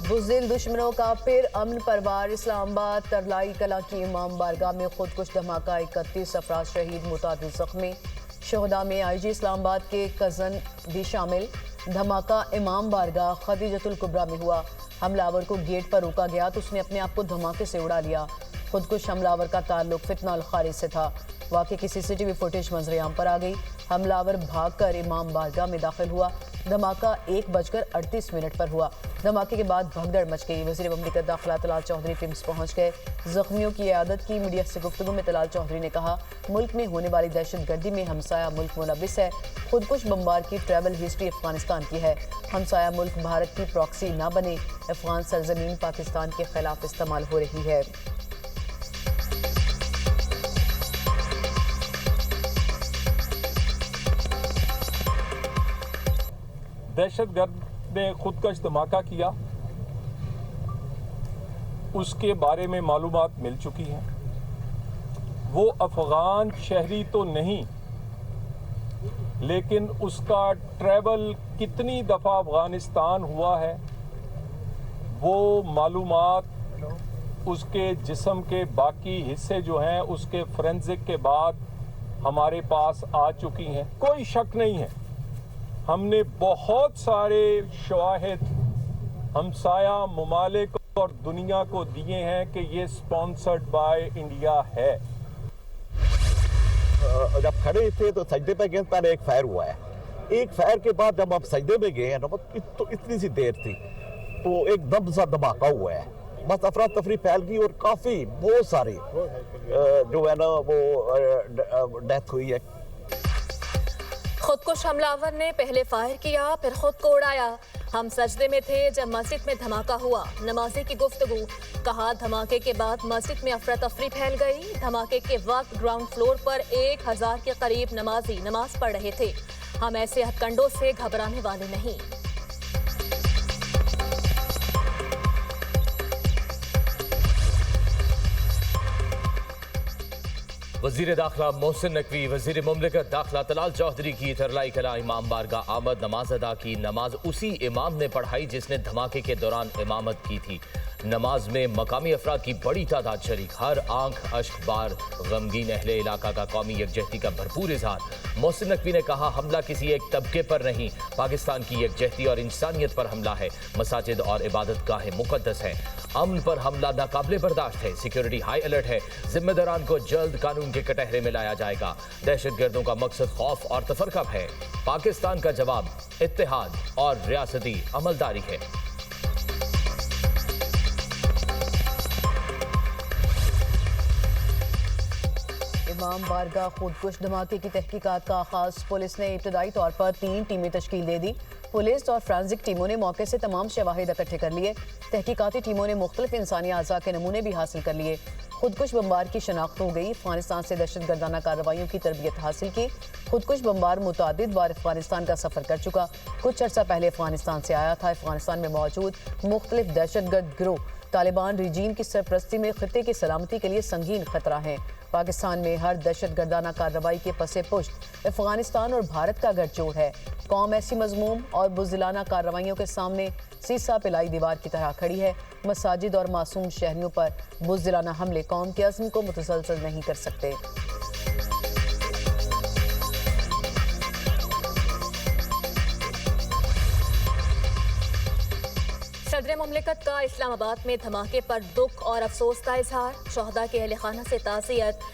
بزدل دشمنوں کا پھر امن پروار اسلام آباد ترلائی کلاں کی امام بارگاہ میں خودکش دھماکہ 31 افراد شہید متعدد زخمی شہداء میں آئی جی اسلام آباد کے کزن بھی شامل دھماکہ امام بارگاہ خدیجۃ الکبریٰ میں ہوا حملہ آور کو گیٹ پر روکا گیا تو اس نے اپنے آپ کو دھماکے سے اڑا لیا خودکش حملہ آور کا تعلق فتنہ الخارج سے تھا واقعے کی CCTV فوٹیج منظر عام پر آ گئی حملہ آور بھاگ کر امام بارگاہ میں داخل ہوا دھماکہ 1:38 پر ہوا دھماکے کے بعد بھگدڑ مچ گئی وزیر مملکت داخلہ طلال چودھری ٹیمز پہنچ گئے زخمیوں کی عیادت کی میڈیا سے گفتگو میں طلال چودھری نے کہا ملک میں ہونے والی دہشت گردی میں ہمسایہ ملک ملوث ہے خودکش بمبار کی ٹریول ہسٹری افغانستان کی ہے ہمسایہ ملک بھارت کی پراکسی نہ بنے افغان سرزمین پاکستان کے خلاف استعمال ہو رہی ہے دہشت گرد نے خودکش دھماکہ کیا اس کے بارے میں معلومات مل چکی ہیں وہ افغان شہری تو نہیں لیکن اس کا ٹریول کتنی دفعہ افغانستان ہوا ہے وہ معلومات اس کے جسم کے باقی حصے جو ہیں اس کے فورینزک کے بعد ہمارے پاس آ چکی ہیں کوئی شک نہیں ہے ہم نے بہت سارے شواہد ہمسایہ ممالک اور دنیا کو دیے ہیں کہ یہ سپانسرڈ بائی انڈیا ہے جب کھڑے تھے تو سجدے پہ گئے پہلے ایک فائر ہوا ہے ایک فائر کے بعد جب آپ سجدے میں گئے ہیں نا تو اتنی سی دیر تھی تو ایک دم سا دھماکہ ہوا ہے بس افراتفری پھیل گئی اور کافی بہت ساری جو ہے نا وہ ڈیتھ ہوئی ہے خودکش حملہ آور نے پہلے فائر کیا پھر خود کو اڑایا ہم سجدے میں تھے جب مسجد میں دھماکہ ہوا نمازی کی گفتگو کہا دھماکے کے بعد مسجد میں افراتفری پھیل گئی دھماکے کے وقت گراؤنڈ فلور پر 1000 کے قریب نمازی نماز پڑھ رہے تھے ہم ایسے ہتھ کنڈوں سے گھبرانے والے نہیں وزیر داخلہ محسن نقوی وزیر مملکت داخلہ طلال چودھری کی ترلائی کلاں امام بارگاہ آمد نماز ادا کی نماز اسی امام نے پڑھائی جس نے دھماکے کے دوران امامت کی تھی نماز میں مقامی افراد کی بڑی تعداد شریک ہر آنکھ اشک بار غمگین اہل علاقہ کا قومی یکجہتی کا بھرپور اظہار محسن نقوی نے کہا حملہ کسی ایک طبقے پر نہیں پاکستان کی یکجہتی اور انسانیت پر حملہ ہے مساجد اور عبادت گاہیں مقدس ہیں امن پر حملہ ناقابل برداشت ہے سیکیورٹی ہائی الرٹ ہے ذمہ داران کو جلد قانون کے کٹہرے میں لایا جائے گا دہشت گردوں کا مقصد خوف اور تفرقہ ہے پاکستان کا جواب اتحاد اور ریاستی عملداری ہے امام بارگاہ خودکش دھماکے کی تحقیقات کا آغاز پولیس نے ابتدائی طور پر 3 ٹیمیں تشکیل دے دی پولیس اور فرانزک ٹیموں نے موقع سے تمام شواہد اکٹھے کر لیے تحقیقاتی ٹیموں نے مختلف انسانی اعضاء کے نمونے بھی حاصل کر لیے خودکش بمبار کی شناخت ہو گئی افغانستان سے دہشت گردانہ کارروائیوں کی تربیت حاصل کی خودکش بمبار متعدد بار افغانستان کا سفر کر چکا کچھ عرصہ پہلے افغانستان سے آیا تھا افغانستان میں موجود مختلف دہشت گرد گروہ طالبان ریجیم کی سرپرستی میں خطے کی سلامتی کے لیے سنگین خطرہ ہیں پاکستان میں ہر دہشت گردانہ کارروائی کے پس پشت افغانستان اور بھارت کا گٹھ جوڑ ہے قوم ایسی مذموم اور بزدلانہ کارروائیوں کے سامنے سیسا پلائی دیوار کی طرح کھڑی ہے مساجد اور معصوم شہریوں پر بزدلانہ حملے قوم کے عزم کو متزلزل نہیں کر سکتے صدر مملکت کا اسلام آباد میں دھماکے پر دکھ اور افسوس کا اظہار شہداء کے اہل خانہ سے تعزیت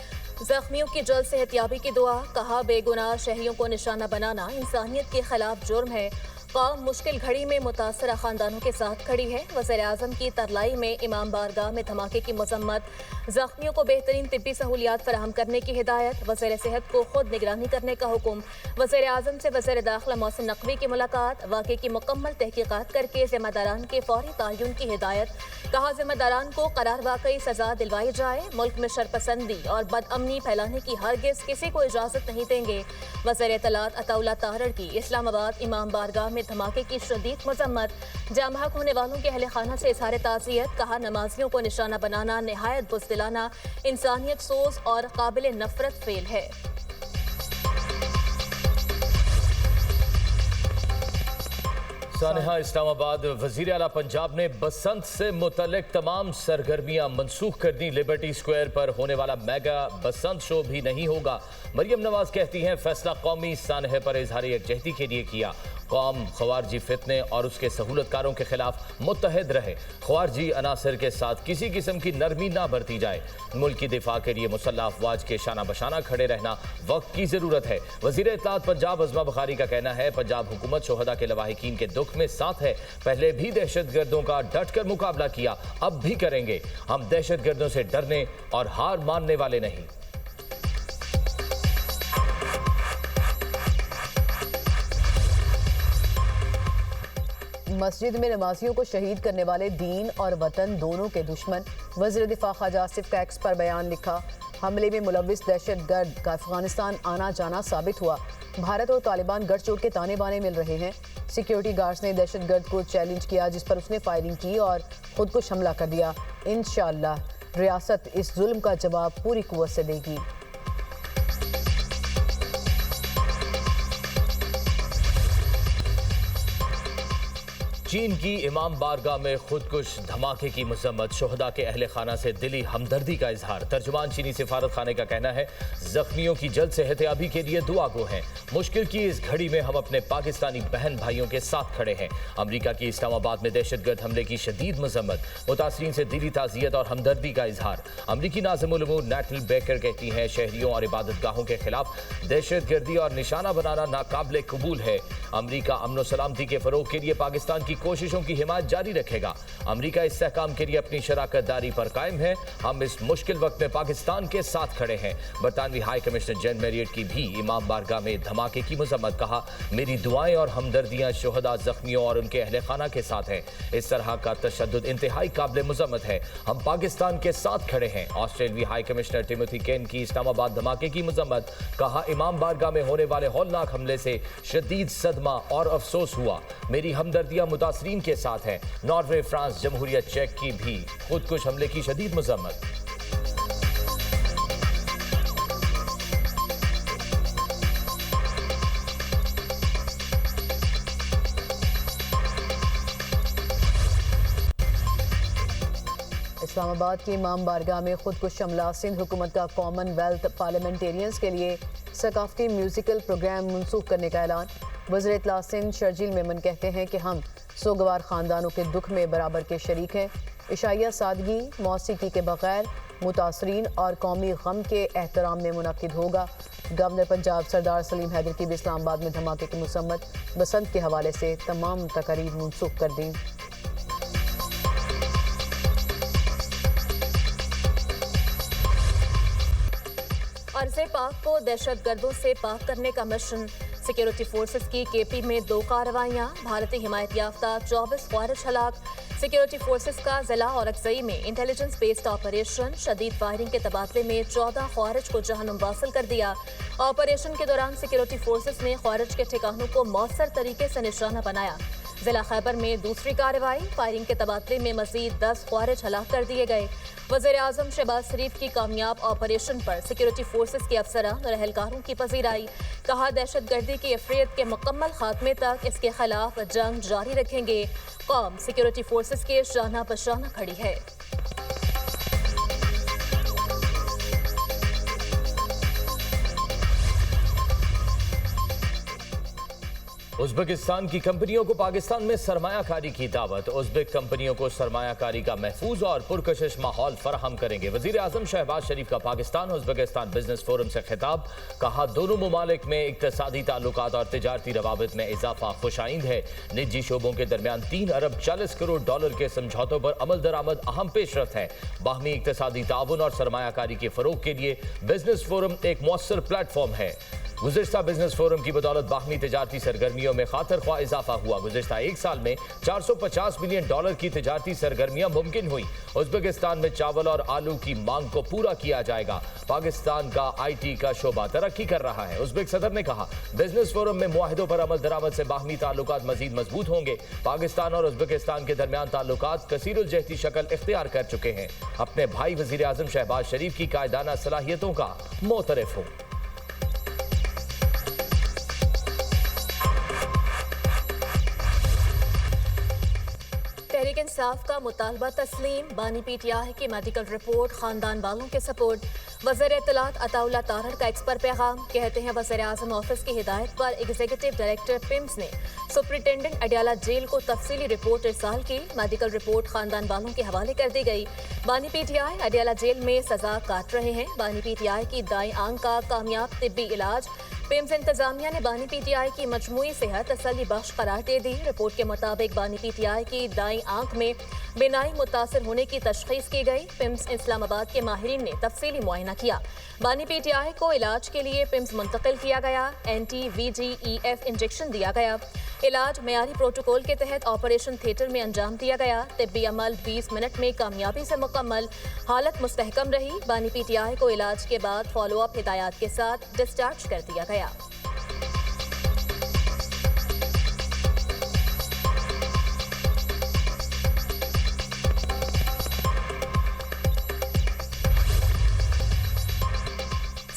زخمیوں کی جلد صحتیابی کی دعا کہا بے گناہ شہریوں کو نشانہ بنانا انسانیت کے خلاف جرم ہے قوم مشکل گھڑی میں متاثرہ خاندانوں کے ساتھ کھڑی ہے وزیر اعظم کی ترلائی میں امام بارگاہ میں دھماکے کی مذمت زخمیوں کو بہترین طبی سہولیات فراہم کرنے کی ہدایت وزیر صحت کو خود نگرانی کرنے کا حکم وزیر اعظم سے وزیر داخلہ محسن نقوی کی ملاقات واقعے کی مکمل تحقیقات کر کے ذمہ داران کے فوری تعین کی ہدایت کہا ذمہ داران کو قرار واقعی سزا دلوائی جائے ملک میں شرپسندی اور بد امنی پھیلانے کی ہرگز کسی کو اجازت نہیں دیں گے وزیر اطلاعات عطا اللہ طاہر کی اسلام آباد امام بارگاہ میں دھماکے کی شدید مذمت جاں بحق ہونے والوں کے اہل خانہ سے اظہار تعزیت کہا نمازیوں کو نشانہ بنانا نہایت بزدلانہ انسانیت سوز اور قابل نفرت فعل ہے सानहा इस्लामाबाद वजीर आला पंजाब ने बसंत से मुतल्लिक तमाम सरगर्मियां मनसूख कर दी। लिबर्टी स्क्वायर पर होने वाला मेगा बसंत शो भी नहीं होगा। मरियम नवाज कहती हैं फैसला कौमी सानहे पर इजहार यकजहती के लिए किया। कौम खवारजी फितने और उसके सहूलतकारों के खिलाफ मुत्तहिद रहे। खवारजी अनासर के साथ किसी किस्म की नरमी ना बरती जाए। मुल्क की दिफा के लिए मुसल्लह अफवाज के शाना बशाना खड़े रहना वक्त की जरूरत है। वजीर इत्तलात पंजाब अज़मा बुखारी का कहना है पंजाब हुकूमत शोहदा के लवाहिकीन के दुख में साथ है। पहले भी दहशत गर्दों का डट कर मुकाबला किया, अब भी करेंगे। हम दहशत गर्दों से डरने और हार मानने वाले नहीं। मस्जिद में नमाजियों को शहीद करने वाले दीन और वतन दोनों के दुश्मन। वज़ीर दिफा ख्वाजा आसिफ का एक्स पर बयान लिखा। हमले में मुलव्विस दहशत गर्द का अफगानिस्तान आना जाना साबित हुआ। भारत और तालिबान गठजोड़ के ताने बाने मिल रहे हैं। सिक्योरिटी गार्ड्स ने दहशत गर्द को चैलेंज किया जिस पर उसने फायरिंग की और खुद को हमला कर दिया। इंशाअल्लाह रियासत इस जुल्म का जवाब पूरी कुव्वत से देगी। चीन की इमाम बारगाह में खुदकुश धमाके की मजम्मत। शोहदा के अहले खाना से दिली हमदर्दी का इजहार। तर्जुमान चीनी सिफारत खाने का कहना है जख्मियों की जल्द सेहतियाबी के लिए दुआ गो हैं। मुश्किल की इस घड़ी में हम अपने पाकिस्तानी बहन भाइयों के साथ खड़े हैं। अमरीका की इस्लामाबाद में दहशतगर्द हमले की शदीद मजम्मत। मुतासरीन से दिली ताज़ियत और हमदर्दी का इजहार। अमरीकी नाज़िमुल उमूर नैटल बेकर कहती हैं शहरियों और इबादत गाहों के खिलाफ दहशतगर्दी और निशाना बनाना नाकाबिले कबूल है। अमरीका अमन सलामती के फरोग के लिए पाकिस्तान की कोशिशों की हिमायत जारी रखेगा। अमरीका इस सहकाम के लिए अपनी शराकत दारी पर कायम है। हम इस मुश्किल वक्त में पाकिस्तान के साथ खड़े हैं। बरतानवी हाई कमिश्नर जैन मैरियट की भी इमाम बारगाह में धमाके की मजम्मत। कहा मेरी दुआएं और हमदर्दियां शोहदा जख्मियों और उनके अहले खाना के साथ हैं। इस तरह का तशद्दुद इंतहाई काबिल मजम्मत है। हम पाकिस्तान के साथ खड़े हैं। ऑस्ट्रेलियाई हाई कमिश्नर टिमोथी केन की इस्लामाबाद धमाके की मजम्मत। कहा इमाम बारगाह में होने वाले हौलनाक हमले से शदीद सदमा और अफसोस हुआ। मेरी हमदर्दियां मुतासरीन के साथ हैं। नॉर्वे, फ्रांस, जमहूरियत चेक की भी खुदकुश हमले की शदीद मजम्मत। इस्लामाबाद की इमाम बारगाह में खुदकुश हमला। सिंध हुकूमत का कॉमनवेल्थ पार्लियामेंटेरियंस के लिए सकाफती म्यूजिकल प्रोग्राम मनसूख करने का ऐलान। वज़ीर इत्तलात सिंध शर्जील मेमन कहते हैं कि हम सोगवार ख़ानदानों के दुख में बराबर के शरीक हैं। इशाइया सादगी मौसीकी के बगैर मुतासरीन और कौमी गम के एहतराम में मुनक्किद होगा। गवर्नर पंजाब सरदार सलीम हैदर की भी इस्लामाबाद में धमाके की मुसम्मत। बसंत के हवाले से तमाम तकारीर मनसूख कर दी। अर्ज़े पाक को दहशत गर्दों से पाक करने का मिशन। सिक्योरिटी फोर्सेस की केपी में 2 कार्रवाइयाँ। भारतीय हिमायत याफ्ता 24 ख्वारिज हलाक। सिक्योरिटी फोर्सेस का जिला और अक्सई में इंटेलिजेंस बेस्ड ऑपरेशन। शदीद फायरिंग के तबादले में 14 ख्वारिज को जहन्नुम वासिल कर दिया। ऑपरेशन के दौरान सिक्योरिटी फोर्सेस ने ख्वारिज के ठिकानों को मौसर तरीके से निशाना बनाया। जिला खैबर में दूसरी कार्रवाई। फायरिंग के तबादले में मजीद 10 ख्वारिज हलाक कर दिए गए। वज़ीर आज़म शहबाज शरीफ की कामयाब ऑपरेशन पर सिक्योरिटी फोर्सेस के अफसरान और एहलकारों की पजीराई। कहा दहशत गर्दी की अफरीत के मुकम्मल खात्मे तक इसके खिलाफ जंग जारी रखेंगे। कौम सिक्योरिटी फोर्सेस के शाना बशाना खड़ी है। उज़्बेकिस्तान की कंपनियों को पाकिस्तान में सरमायाकारी की दावत। उज़्बेक कंपनियों को सरमायाकारी का महफूज और पुरकशिश माहौल फराहम करेंगे। वज़ीर आज़म शहबाज शरीफ का पाकिस्तान उज़्बेकिस्तान बिजनेस फोरम से खिताब। कहा दोनों ममालिक में इक़्तिसादी ताल्लुकात और तिजारती रवाबित में इजाफा खुशाइंद है। निजी शोबों के दरमियान 3 अरब 40 करोड़ डॉलर के समझौतों पर अमल दरामद अहम पेशरफ्त है। बाहमी इक़्तिसादी ताउन और सरमायाकारी के फ़रोग के लिए बिजनेस फोरम एक मौसर प्लेटफॉर्म है। गुज़िश्ता बिजनेस फोरम की बदौलत बाहमी तिजारती सरगर्मियों में खातर ख्वाह इजाफा हुआ। गुज़िश्ता 1 साल में 450 मिलियन डॉलर की तिजारती सरगर्मियां मुमकिन हुई। उज़्बेकिस्तान में चावल और आलू की मांग को पूरा किया जाएगा। पाकिस्तान का IT का शोबा तरक्की कर रहा है। उज़्बेक सदर ने कहा बिजनेस फोरम में मुआहिदों पर अमल दरामद से बाहमी ताल्लुकात मजीद मजबूत होंगे। पाकिस्तान और उज़्बेकिस्तान के दरमियान ताल्लुकात कसीरुल-जहती शक्ल इख्तियार कर चुके हैं। अपने भाई वज़ीर आज़म शहबाज शरीफ की कायदाना सलाहियतों का मोतरफ हूँ। तहरीक इंसाफ का मुतालबा तस्लीम। बानी PTI की मेडिकल रिपोर्ट खानदान वालों के सपोर्ट। वज़ीर इत्तलात अताउल्लाह तारड़ का एक्स पर पैगाम। कहते हैं वज़ीर आज़म ऑफिस की हिदायत पर एग्जीक्यूटिव डायरेक्टर पिम्स ने सुपरिटेंडेंट अडियाला जेल को तफसीली रिपोर्ट इरसाल की। मेडिकल रिपोर्ट खानदान वालों के हवाले कर दी गई। बानी PTI अडियाला जेल में सजा काट रहे हैं। बानी PTI की दाएं आंख का कामयाब तिब्बी इलाज। पिम्स इंतजामिया ने बानी PTI की मजमूई सेहत तसल्ली बख्श करार दे दी। रिपोर्ट के मुताबिक बानी PTI की दाईं आंख में बिनाई मुतासर होने की तशखीस की गई। पिम्स इस्लामाबाद के माहिरीन ने तफसीली मुआयना किया। बानी PTI को इलाज के लिए पिम्स मुंतकिल किया गया। anti-VGEF इंजेक्शन दिया गया। इलाज मेयारी प्रोटोकॉल के तहत ऑपरेशन थिएटर में अंजाम दिया गया। तिब्बी अमल 20 मिनट में कामयाबी से मुकम्मल। हालत मुस्तहकम रही। बानी PTI को इलाज के बाद फॉलो अप हिदायत के साथ डिस्चार्ज कर दिया गया।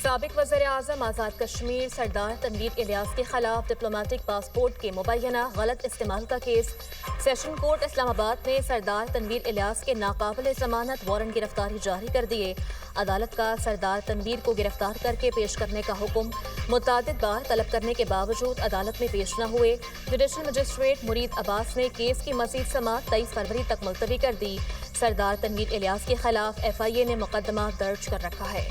साबिक वज़ीर आज़म आज़ाद कश्मीर सरदार तनवीर इलियास के खिलाफ डिप्लोमेटिक पासपोर्ट के मुबैना गलत इस्तेमाल का केस। सेशन कोर्ट इस्लामाबाद ने सरदार तनवीर इलियास के नाकाबिल जमानत वारंट गिरफ्तारी जारी कर दिए। अदालत का सरदार तनवीर को गिरफ्तार करके पेश करने का हुक्म। मुतादिद बार तलब करने के बावजूद अदालत में पेश न हुए। जुडिशल मजिस्ट्रेट मुरीद अब्बास ने केस की मजीद समाअत 23 फरवरी तक मुलतवी कर दी। सरदार तनवीर इलियास के खिलाफ FIA ने मुकदमा दर्ज कर रखा है।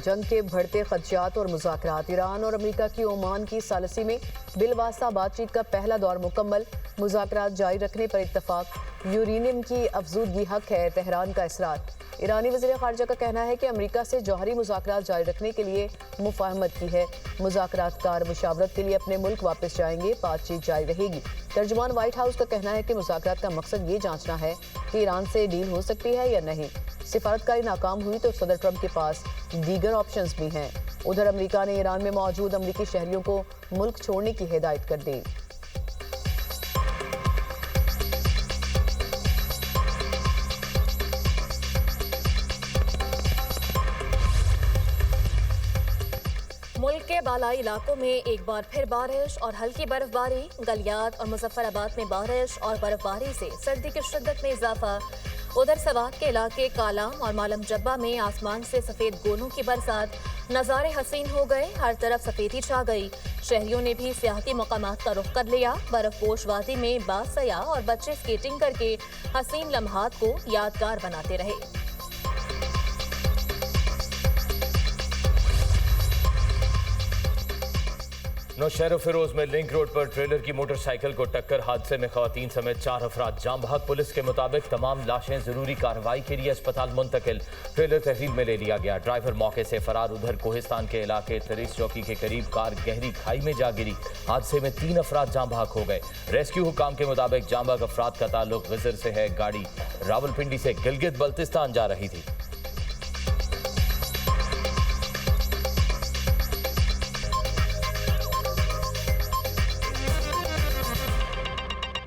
जंग के बढ़ते खदशात और मुज़ाकरात। ईरान और अमेरिका की ओमान की सालसी में बिलवास्ता बातचीत का पहला दौर मुकम्मल। मुज़ाकरात जारी रखने पर इत्तफाक। यूरेनियम की अफजूदगी हक है, तेहरान का इसरार। ईरानी वज़ीर ख़ारजा का कहना है कि अमेरिका से जौहरी मुज़ाकरात जारी रखने के लिए मुफाहमत की है। मुज़ाकरात कार मुशावरत के लिए अपने मुल्क वापस जाएंगे। बातचीत जारी रहेगी। तर्जुमान व्हाइट हाउस का कहना है कि मुज़ाकरात का मकसद ये जांचना है कि ईरान से डील हो सकती है या नहीं। सिफारतकारी नाकाम हुई तो सदर ट्रंप के पास दीगर ऑप्शंस भी हैं। उधर अमेरिका ने ईरान में मौजूद अमरीकी शहरियों को मुल्क छोड़ने की हिदायत कर दी। मुल्क के बालाई इलाकों में एक बार फिर बारिश और हल्की बर्फबारी। गलियात और मुजफ्फराबाद में बारिश और बर्फबारी से सर्दी की शिद्दत में इजाफा। उधर सवात के इलाके कालाम और मालम जब्बा में आसमान से सफ़ेद गोलों की बरसात। नज़ारे हसीन हो गए। हर तरफ सफ़ेदी छा गई। शहरियों ने भी सियाहती मकामात का रुख कर लिया। बर्फपोश वादी में बासयाह और बच्चे स्केटिंग करके हसीन लम्हात को यादगार बनाते रहे। नौशहर फिरोज में लिंक रोड पर ट्रेलर की मोटरसाइकिल को टक्कर। हादसे में खवातीन समेत 4 अफराद जाम बहक। पुलिस के मुताबिक तमाम लाशें जरूरी कार्रवाई के लिए अस्पताल मुंतकिल। ट्रेलर तहसील में ले लिया गया। ड्राइवर मौके से फरार। उधर कोहिस्तान के इलाके तरीस चौकी के करीब कार गहरी खाई में जा गिरी। हादसे में 3 अफराद जाम बहक हो गए। रेस्क्यू हुकाम के मुताबिक जाम बहक अफराद का ताल्लुक गिजर से है। गाड़ी रावलपिंडी से गिलगित बल्तिस्तान जा रही थी।